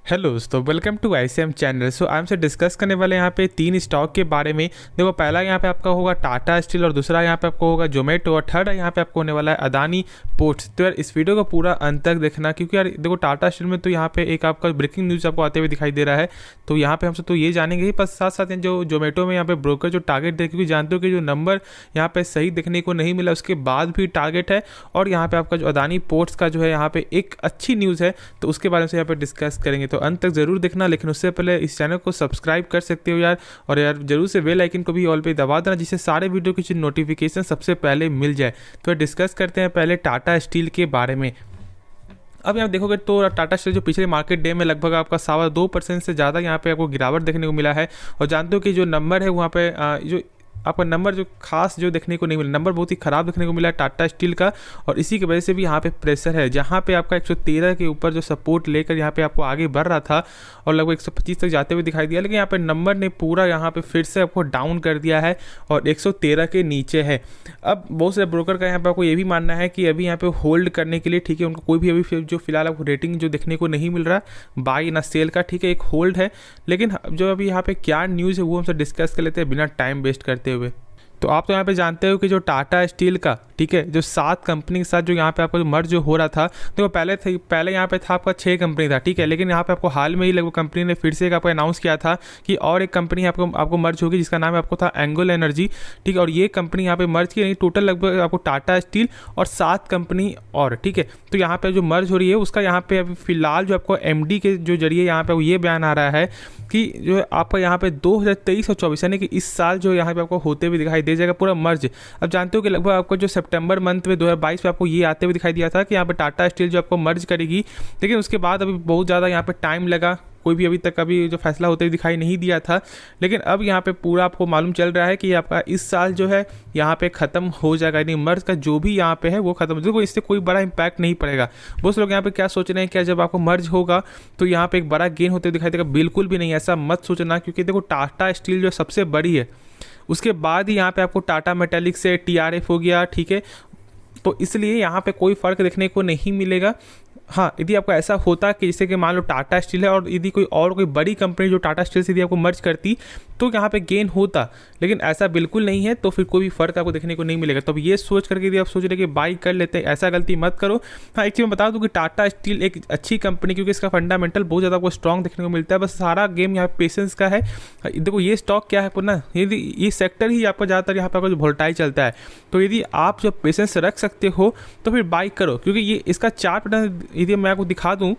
Hello दोस्तों, welcome to ICM channel. So I am से discuss करने वाले यहाँ पे तीन स्टॉक के बारे में। देखो, पहला यहाँ पे आपका होगा टाटा स्टील, और दूसरा यहाँ पे आपको होगा जोमेटो, और थर्ड यहाँ पे आपको होने वाला है अदानी पोर्ट्स। तो यार इस वीडियो को पूरा अंत तक देखना, क्योंकि यार देखो टाटा स्टील में तो यहाँ पे एक आपका ब्रेकिंग न्यूज़ आपको आते हुए दिखाई दे रहा है। तो यहाँ पे हमसे तो ये जानेंगे ही, पर साथ साथ जो जोमेटो में यहाँ पे ब्रोकर जो टारगेट दे, क्योंकि जानते हो कि जो नंबर यहाँ पे सही देखने को नहीं मिला, उसके बाद भी टारगेट है। और यहाँ पे आपका जो अदानी पोर्ट्स का जो है यहाँ पे एक अच्छी न्यूज़ है, तो उसके बारे में यहाँ पे डिस्कस करेंगे। तो अंत तक जरूर देखना, लेकिन उससे पहले इस चैनल को सब्सक्राइब कर सकते हो यार, और यार जरूर से बेल आइकन को भी ऑल पे दबा देना, जिससे सारे वीडियो की नोटिफिकेशन सबसे पहले मिल जाए। तो डिस्कस करते हैं पहले टाटा स्टील के बारे में। अब यहाँ देखोगे तो टाटा स्टील जो पिछले मार्केट डे में लगभग आपका 2.25% से ज़्यादा यहाँ पे आपको गिरावट देखने को मिला है। और जानते हो कि जो नंबर है वहाँ पे जो आपका नंबर जो खास जो देखने को नहीं मिला, नंबर बहुत ही ख़राब देखने को मिला है टाटा स्टील का। और इसी की वजह से भी यहाँ पे प्रेशर है, जहाँ पे आपका 113 के ऊपर जो सपोर्ट लेकर यहाँ पे आपको आगे बढ़ रहा था और लगभग 125 तक जाते हुए दिखाई दिया, लेकिन यहाँ पे नंबर ने पूरा यहाँ पे फिर से आपको डाउन कर दिया है और 113 के नीचे है। अब बहुत से ब्रोकर का यहाँ पे आपको ये भी मानना है कि अभी यहाँ पे होल्ड करने के लिए, ठीक है, उनको कोई भी अभी जो फिलहाल आपको रेटिंग जो देखने को नहीं मिल रहा बाई ना सेल का, ठीक है, एक होल्ड है। लेकिन जो अभी यहाँ पे क्या न्यूज़ है वो हमसे डिस्कस कर लेते हैं बिना टाइम वेस्ट करते हुए। तो आप तो यहाँ पे जानते हो कि जो टाटा स्टील का, ठीक है, जो 7 कंपनी के साथ जो यहाँ पे आपको जो मर्ज जो हो रहा था, देखो पहले यहाँ पे था आपका 6 कंपनी था, ठीक है, लेकिन यहाँ पे आपको हाल में ही लगभग कंपनी ने फिर से एक आपको अनाउंस किया था कि और एक कंपनी आपको मर्ज होगी, जिसका नाम आपको था एंगल एनर्जी, ठीक है। और ये कंपनी यहाँ पे मर्ज की, टोटल लगभग आपको टाटा स्टील और 7 कंपनी और, ठीक है। तो यहाँ पे जो मर्ज हो रही है उसका यहाँ पे अभी फिलहाल जो आपको एमडी के जो जरिए यहाँ पे ये बयान आ रहा है कि जो आपका यहाँ पे 2023 और 24 यानी कि इस साल जो यहाँ पे आपको होते हुए दिखाई दे जाएगा पूरा मर्ज। अब जानते हो कि लगभग आपको जो सितंबर मंथ में 2022 में आपको ये आते हुए दिखाई दिया था कि यहाँ पे टाटा स्टील जो आपको मर्ज करेगी, लेकिन उसके बाद अभी बहुत ज़्यादा यहाँ पे टाइम लगा, कोई भी अभी तक अभी जो फैसला होते हुए दिखाई नहीं दिया था। लेकिन अब यहाँ पे पूरा आपको मालूम चल रहा है कि आपका इस साल जो है यहाँ पे ख़त्म हो जाएगा, यानी मर्ज का जो भी यहाँ पे है वो खत्म हो जाएगा। इससे कोई बड़ा इंपैक्ट नहीं पड़ेगा। बहुत से लोग यहाँ पे क्या सोच रहे हैं, क्या जब आपको मर्ज होगा तो यहाँ पे एक बड़ा गेन होते हुए दिखाई देगा? बिल्कुल भी नहीं, ऐसा मत सोचना, क्योंकि देखो टाटा स्टील जो सबसे बड़ी है, उसके बाद ही यहाँ पे आपको टाटा मेटालिक्स से TRF हो गया, ठीक है। तो इसलिए यहाँ पे कोई फ़र्क देखने को नहीं मिलेगा। हाँ, यदि आपको ऐसा होता कि जैसे कि मान लो टाटा स्टील है और यदि कोई बड़ी कंपनी जो टाटा स्टील से यदि आपको मर्ज करती तो यहाँ पे गेन होता, लेकिन ऐसा बिल्कुल नहीं है, तो फिर कोई भी फर्क आपको देखने को नहीं मिलेगा। तो अब ये सोच करके यदि आप सोच रहे कि बाई कर लेते हैं, ऐसा गलती मत करो। हाँ, एक चीज़ मैं बता दूँ कि टाटा स्टील एक अच्छी कंपनी, क्योंकि इसका फंडामेंटल बहुत ज़्यादा आपको स्ट्रॉन्ग देखने को मिलता है। बस सारा गेम यहाँ पेशेंस का है। देखो ये स्टॉक क्या है ना, यदि ये सेक्टर ही आपका ज़्यादातर यहाँ पर वोल्टाइल चलता है, तो यदि आप जब पेशेंस रख सकते हो तो फिर बाई करो, क्योंकि ये इसका चार्ट यदि मैं आपको दिखा दूं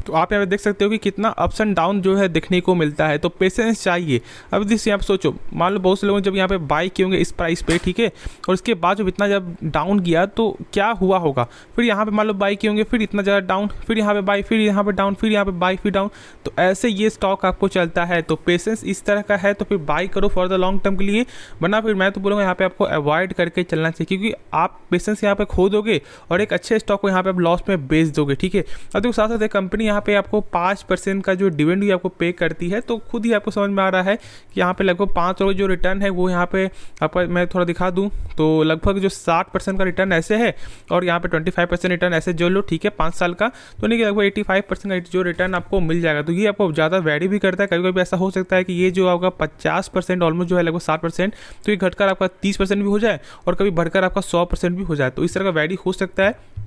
तो आप यहाँ पे देख सकते हो कि कितना अप्स एंड डाउन जो है देखने को मिलता है। तो पेशेंस चाहिए। अब जिस यहाँ पे सोचो, मान लो बहुत से लोगों ने जब यहाँ पे बाई किए होंगे इस प्राइस पे, ठीक है, और उसके बाद जब इतना जब डाउन गया तो क्या हुआ होगा, फिर यहाँ पे मान लो बाई किए होंगे, फिर इतना ज़्यादा डाउन, फिर यहाँ पे बाई, फिर यहाँ पे डाउन, फिर यहाँ पे बाई, फिर डाउन। तो ऐसे ये स्टॉक आपको चलता है। तो पेशेंस इस तरह का है, तो फिर बाई करो फॉर द लॉन्ग टर्म के लिए, वरना फिर मैं तो बोलूँगा यहाँ पे आपको अवॉइड करके चलना चाहिए, क्योंकि आप पेशेंस यहाँ पे खो दोगे और एक अच्छे स्टॉक को यहाँ पे आप लॉस में बेच दोगे, ठीक है। अब देखो साथ साथ एक कंपनी यहाँ पे आपको 5% का जो डिविडेंड भी आपको पे करती है, तो खुद ही आपको समझ में आ रहा है कि यहाँ पे लगभग 5 रुपये जो रिटर्न है वो यहाँ पे आपका मैं थोड़ा दिखा दूँ तो लगभग जो 60% का रिटर्न ऐसे है और यहाँ पे 25% रिटर्न ऐसे जो लो, ठीक है, 5 साल का, तो नहीं कि लगभग 85% का जो रिटर्न आपको मिल जाएगा। तो ये आपको ज़्यादा वैरी भी करता है। कभी कभी ऐसा हो सकता है कि ये जो आपका 50% ऑलमोस्ट जो है लगभग 60%, तो ये घटकर आपका 30% भी हो जाए और कभी बढ़कर आपका 100% भी हो जाए। तो इस तरह का वैरी हो सकता है।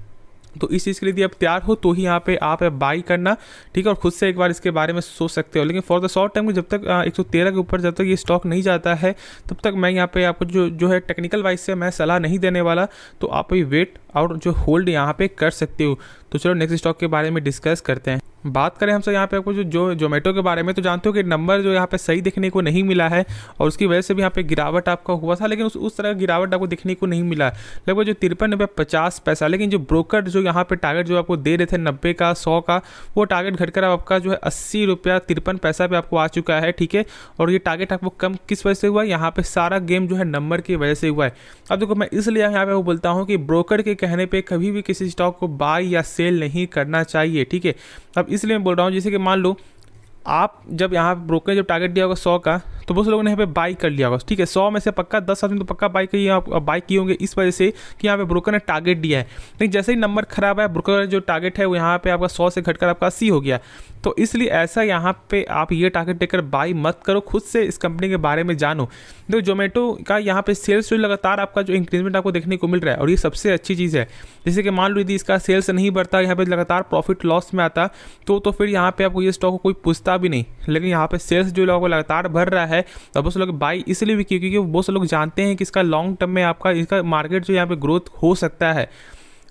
तो इस चीज़ के लिए यदि आप तैयार हो तो ही यहाँ पे आप बाई करना, ठीक है, और खुद से एक बार इसके बारे में सोच सकते हो। लेकिन फॉर द शॉर्ट टाइम जब तक 113 के ऊपर जब तक ये स्टॉक नहीं जाता है, तब तक मैं यहाँ पे आपको जो है टेक्निकल वाइज से मैं सलाह नहीं देने वाला। तो आप ये वेट और जो होल्ड यहाँ पे कर सकते हो। तो चलो नेक्स्ट स्टॉक के बारे में डिस्कस करते हैं। बात करें हमसे यहाँ पे आपको जो जोमेटो के बारे में, तो जानते हो कि नंबर जो यहाँ पे सही देखने को नहीं मिला है और उसकी वजह से भी यहाँ पे गिरावट आपका हुआ था, लेकिन उस तरह की गिरावट आपको देखने को नहीं मिला। लगभग जो 53.50 रुपये, लेकिन जो ब्रोकर जो यहाँ पे टारगेट जो आपको दे रहे थे 90 का 100 का, वो टारगेट घटकर आपका जो है 80 रुपया 53 पैसा पे आपको आ चुका है, ठीक है। और ये टारगेट आपको कम किस वजह से हुआ है? यहाँ पे सारा गेम जो है नंबर की वजह से हुआ है। अब देखो मैं इसलिए यहाँ पे बोलता हूँ कि ब्रोकर के कहने पर कभी भी किसी स्टॉक को बाय या सेल नहीं करना चाहिए, ठीक है। अब इसलिए मैं बोल रहा हूँ, जैसे कि मान लो आप जब यहाँ ब्रोकर जब टारगेट दिया होगा 100 का, तो बहुत लोगों ने यहाँ पे बाई कर लिया होगा, ठीक है। 100 में से पक्का 10 आदमी तो पक्का बाई किए होंगे, इस वजह से कि यहाँ पे ब्रोकर ने टारगेट दिया है। लेकिन जैसे ही नंबर खराब है, ब्रोकर जो टारगेट है वो यहाँ पे आपका 100 से घटकर आपका 80 हो गया। तो इसलिए ऐसा यहाँ पे आप ये टारगेट देकर बाई मत करो, खुद से इस कंपनी के बारे में जानो। देखो जोमेटो का यहाँ पे सेल्स जो लगातार आपका जो इंक्रीजमेंट आपको देखने को मिल रहा है, और ये सबसे अच्छी चीज़ है। जैसे कि मान लो यदि इसका सेल्स नहीं बढ़ता, यहाँ पे लगातार प्रॉफिट लॉस में आता, तो फिर यहाँ पे आपको ये स्टॉक को कोई पूछता भी नहीं। लेकिन यहाँ पे सेल्स जो लोगों को लगातार बढ़ रहा है, तो बहुत से लोग बाई इसलिए भी किए क्योंकि बहुत से लोग जानते हैं कि इसका लॉन्ग टर्म में आपका इसका मार्केट जो यहाँ पे ग्रोथ हो सकता है।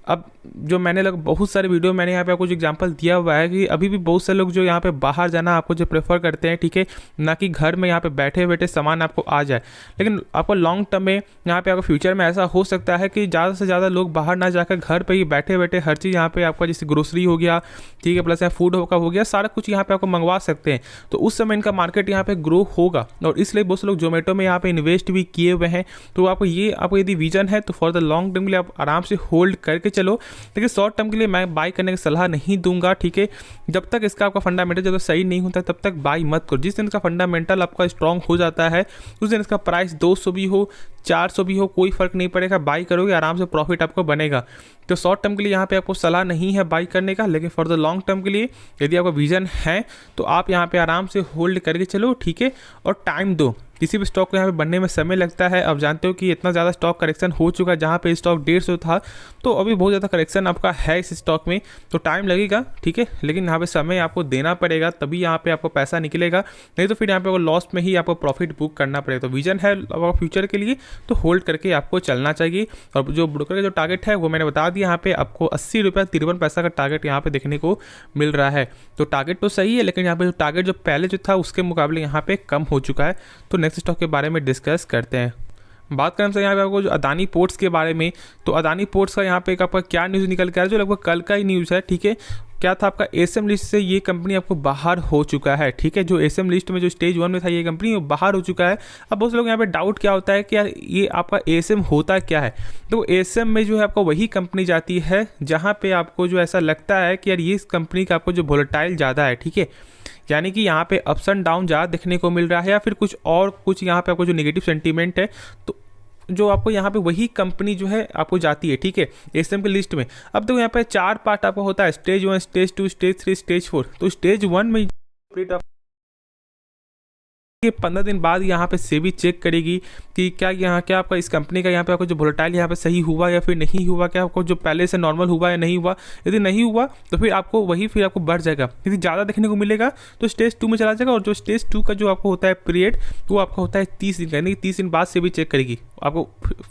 अब जो मैंने बहुत सारे वीडियो मैंने यहाँ पे आपको जो एग्जांपल दिया हुआ है कि अभी भी बहुत से लोग जो यहाँ पे बाहर जाना आपको जो प्रेफर करते हैं, ठीक है, ना कि घर में यहाँ पे बैठे बैठे सामान आपको आ जाए। लेकिन आपको लॉन्ग टर्म में यहाँ पे आपको फ्यूचर में ऐसा हो सकता है कि ज़्यादा से ज़्यादा लोग बाहर ना जाकर घर पर ही बैठे बैठे हर चीज़ यहाँ पे आपका जैसे ग्रोसरी हो गया, ठीक है, प्लस यहाँ फूड हो गया, सारा कुछ यहाँ पे आपको मंगवा सकते हैं। तो उस समय इनका मार्केट यहाँ पे ग्रो होगा, और इसलिए बहुत से लोग जोमेटो में यहाँ पे इन्वेस्ट भी किए हुए हैं। तो आपको यदि विजन है तो फॉर द लॉन्ग टर्म के लिए आप आराम से होल्ड करके चलो। लेकिन शॉर्ट टर्म के लिए मैं बाई करने की सलाह नहीं दूंगा, ठीक है। जब तक इसका आपका फंडामेंटल जब तक सही नहीं होता तब तक बाई मत करो। जिस दिन इसका फंडामेंटल आपका स्ट्रांग हो जाता है उस दिन इसका प्राइस 200 भी हो 400 भी हो कोई फर्क नहीं पड़ेगा, बाई करोगे आराम से प्रॉफिट आपको बनेगा। तो शॉर्ट टर्म के लिए यहाँ पे आपको सलाह नहीं है बाई करने का, लेकिन फॉर द लॉन्ग टर्म के लिए यदि आपका विजन है तो आप यहाँ पे आराम से होल्ड करके चलो, ठीक है, और टाइम दो। किसी भी स्टॉक को यहाँ पे बनने में समय लगता है। अब जानते हो कि इतना ज़्यादा स्टॉक करेक्शन हो चुका है, जहाँ पे स्टॉक 150 था तो अभी बहुत ज़्यादा करेक्शन आपका है इस स्टॉक में, तो टाइम लगेगा, ठीक है, लेकिन यहाँ पे समय आपको देना पड़ेगा, तभी यहाँ पे आपको पैसा निकलेगा। नहीं तो फिर यहाँ पे आपको लॉस में ही आपको प्रॉफिट बुक करना पड़ेगा। तो विजन है फ्यूचर के लिए तो होल्ड करके आपको चलना चाहिए। और जो ब्रोकर का जो टारगेट है वो मैंने बता दिया, यहाँ पे आपको 80 रुपये 53 पैसा का टारगेट यहाँ पे देखने को मिल रहा है। तो टारगेट तो सही है, लेकिन यहाँ पे जो टारगेट जो पहले जो था उसके मुकाबले यहाँ पे कम हो चुका है। तो नेक्स्ट स्टॉक के बारे में डिस्कस करते हैं। बात करें हमसे यहाँ पे आपको जो अदानी पोर्ट्स के बारे में, तो अदानी पोर्ट्स का यहाँ पे आपका क्या न्यूज़ निकल के आ रहा है, जो लगभग कल का ही न्यूज़ है, ठीक है। क्या था आपका एसएम लिस्ट से ये कंपनी आपको बाहर हो चुका है, ठीक है। जो एसएम लिस्ट में जो स्टेज 1 में था ये कंपनी वो बाहर हो चुका है। अब बहुत लोग यहाँ पे डाउट क्या होता है कि यार ये आपका एसएम होता क्या है। तो एसएम में जो है आपको वही कंपनी जाती है जहाँ पे आपको जो ऐसा लगता है कि यार ये कंपनी का आपको जो वोलेटाइल ज़्यादा है, ठीक है, यानी कि यहाँ पे अप्स एंड डाउन ज़्यादा देखने को मिल रहा है, या फिर कुछ यहाँ पे आपको जो नेगेटिव सेंटीमेंट है, तो जो आपको यहाँ पे वही कंपनी जो है आपको जाती है, ठीक है, एसएम की लिस्ट में। अब तो यहाँ पे 4 पार्ट आपको होता है, स्टेज 1, स्टेज 2, स्टेज 3, स्टेज 4। तो स्टेज 1 में 15 दिन बाद यहाँ पे सेबी चेक करेगी कि क्या आपका इस कंपनी का यहाँ पे आपको जो वोलेटाइल यहाँ पे सही हुआ या फिर नहीं हुआ, क्या आपको जो पहले से नॉर्मल हुआ या नहीं हुआ। यदि नहीं हुआ तो फिर आपको बढ़ जाएगा। यदि ज़्यादा देखने को मिलेगा तो स्टेज 2 में चला जाएगा, और जो स्टेज 2 का जो आपको होता है पीरियड वो आपका होता है 30 दिन का, यानी कि 30 दिन बाद सेबी चेक करेगी आपको।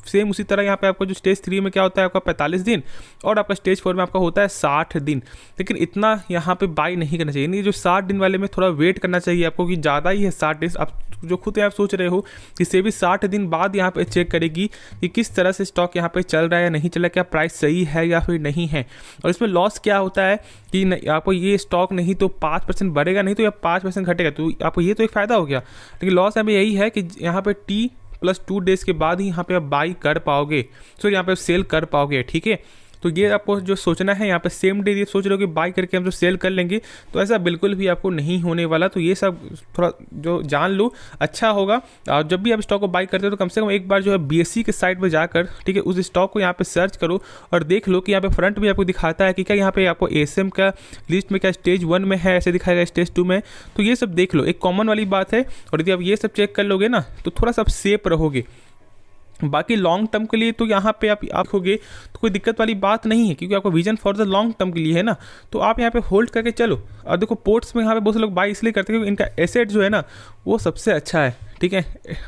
सेम उसी तरह यहाँ पे आपको जो स्टेज 3 में क्या होता है आपका 45 दिन, और आपका स्टेज 4 में आपका होता है 60 दिन। लेकिन इतना यहाँ पे बाई नहीं करना चाहिए, यानी जो 60 दिन वाले में थोड़ा वेट करना चाहिए आपको, कि ज़्यादा ही है 60 दिन। आप जो खुद आप सोच रहे हो कि सेबी 60 दिन बाद यहाँ पे चेक करेगी कि किस तरह से स्टॉक यहाँ पे चल रहा है या नहीं चल रहा है, क्या प्राइस सही है या फिर नहीं है। और इसमें लॉस क्या होता है कि आपको ये स्टॉक नहीं तो 5% बढ़ेगा, नहीं तो या 5% घटेगा, तो आपको ये तो एक फ़ायदा हो गया। लेकिन लॉस यहाँ पे यही है कि यहाँ पे T+2 डेज़ के बाद ही यहाँ पे आप बाई कर पाओगे, तो यहाँ पे सेल कर पाओगे, ठीक है। तो ये आपको जो सोचना है, यहाँ पे सेम डे ये सोच रहे हो कि बाई करके हम जो सेल कर लेंगे, तो ऐसा बिल्कुल भी आपको नहीं होने वाला। तो ये सब थोड़ा जो जान लो अच्छा होगा। और जब भी आप स्टॉक को बाई करते हो तो कम से कम एक बार जो है BSE के साइट पर जाकर, ठीक है, उस स्टॉक को यहाँ पे सर्च करो और देख लो कि यहाँ पे फ्रंट में आपको दिखाता है कि क्या यहाँ पे आपको एसएम का लिस्ट में क्या स्टेज 1 में है, ऐसे दिखाएगा स्टेज 2 में। तो ये सब देख लो, एक कॉमन वाली बात है। और यदि आप ये सब चेक कर लोगे ना तो थोड़ा सा सेफ रहोगे। बाकी लॉन्ग टर्म के लिए तो यहाँ पे आप होगे तो कोई दिक्कत वाली बात नहीं है, क्योंकि आपका vision for the long term के लिए है ना। तो आप यहाँ पे होल्ड करके चलो। और देखो पोर्ट्स में यहाँ पे बहुत से लोग बाई इसलिए करते हैं क्योंकि इनका एसेट जो है ना वो सबसे अच्छा है, ठीक है।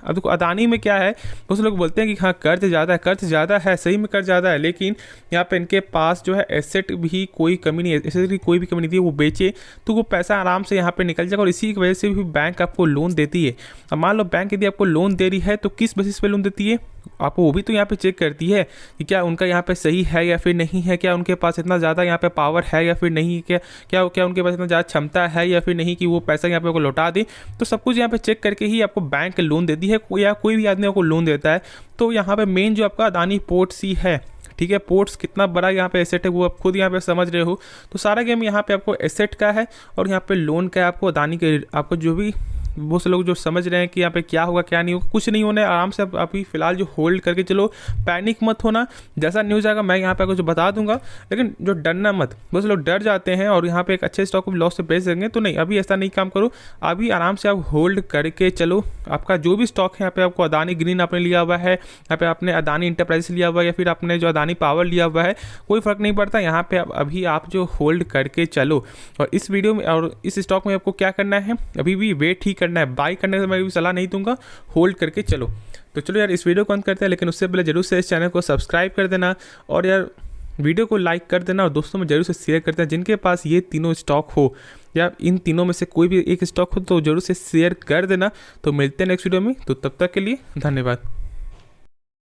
अब देखो अदानी में क्या है, बहुत से लोग बोलते हैं कि हाँ कर्ज ज़्यादा है, सही में कर्ज ज़्यादा है, लेकिन यहाँ पे इनके पास जो है एसेट भी कोई कमी नहीं है, एसेट की कोई भी कमी नहीं थी। वो बेचे तो वो पैसा आराम से यहाँ पे निकल जाएगा, और इसी की वजह से भी बैंक आपको लोन देती है। अब मान लो बैंक यदि आपको लोन दे रही है तो किस बेसिस पे लोन देती है, आपको वो भी तो यहाँ पे चेक करती है कि क्या उनका यहाँ पे सही है या फिर नहीं है, क्या उनके पास इतना ज़्यादा यहाँ पे पावर है या फिर नहीं, क्या उनके पास इतना ज़्यादा क्षमता है या फिर नहीं कि वो पैसा यहाँ पे आपको लौटा दे। तो सब कुछ यहाँ पे चेक करके ही आपको बैंक लोन देती है, या कोई भी आदमी आपको लोन देता है। तो यहाँ पे मेन जो आपका अदानी पोर्ट्स ही है, ठीक है। पोर्ट्स कितना बड़ा यहाँ पे एसेट है वो आप खुद यहाँ पे समझ रहे हो। तो सारा गेम यहाँ पे आपको एसेट का है और यहाँ पे लोन का है। आपको अदानी के आपको जो भी बहुत से लोग जो समझ रहे हैं कि यहाँ पे क्या होगा क्या नहीं होगा, कुछ नहीं होना है, आराम से अभी फिलहाल जो होल्ड करके चलो, पैनिक मत होना। जैसा न्यूज़ आएगा मैं यहाँ पे कुछ बता दूंगा, लेकिन जो डरना मत, बहुत से लोग डर जाते हैं और यहाँ पे एक अच्छे स्टॉक को लॉस से बेच देंगे, तो नहीं, अभी ऐसा नहीं काम करो। अभी आराम से आप होल्ड करके चलो। आपका जो भी स्टॉक है, यहाँ पे आपको अदानी ग्रीन आपने लिया हुआ है, यहाँ पे आपने अदानी इंटरप्राइजेस लिया हुआ है, या फिर आपने जो अदानी पावर लिया हुआ है, कोई फर्क नहीं पड़ता। यहाँ पे अभी आप जो होल्ड करके चलो। और इस वीडियो में और इस स्टॉक में आपको क्या करना है, अभी भी वेट ही करना है, बाई करने से मैं भी सलाह नहीं दूंगा, होल्ड करके चलो। तो चलो यार, इस वीडियो को अंत करते हैं, लेकिन उससे पहले जरूर से इस चैनल को सब्सक्राइब कर देना और यार वीडियो को लाइक कर देना और दोस्तों में जरूर से शेयर करते हैं। जिनके पास ये तीनों स्टॉक हो या इन तीनों में से कोई भी एक स्टॉक हो तो जरूर से शेयर कर देना। तो मिलते हैं नेक्स्ट वीडियो में, तो तब तक के लिए धन्यवाद।